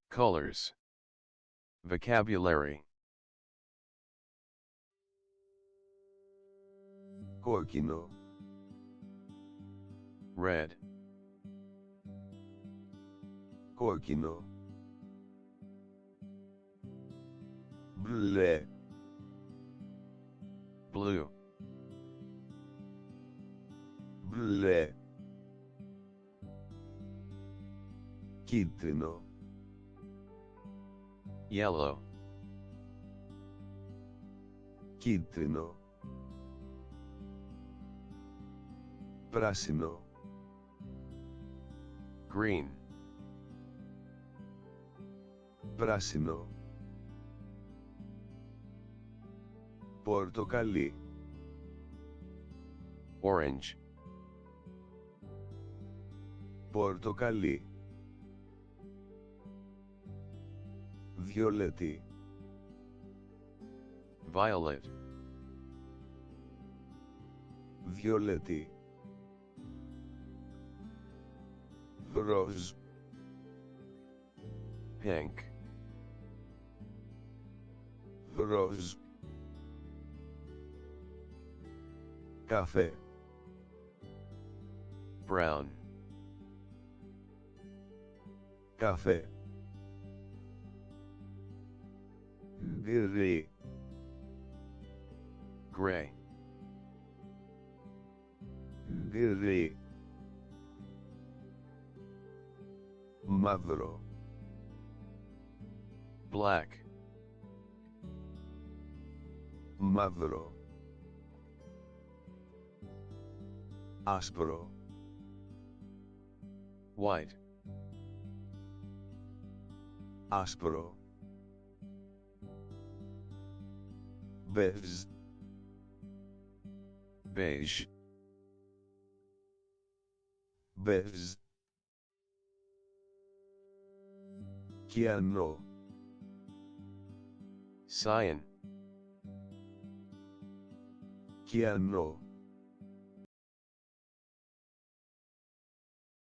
Colors. Vocabulary. Κόκκινο. Red. Κόκκινο. Μπλε. Blue. Μπλε. Κίτρινο. Yellow. Κίτρινο. Πράσινο. Green. Πράσινο. Πορτοκαλί. Orange. Πορτοκαλί. Βιολέτη. Violet. Βιολέτη. Ροζ. Pink. Ροζ. Καφέ. Brown. Καφέ. Γκρι. Gray. Γκρι. Μαύρο. Black. Μαύρο. Άσπρο. White. Άσπρο. Μπέζ. Beige. Μπέζ. Κιανό. Cyan. Κιανό.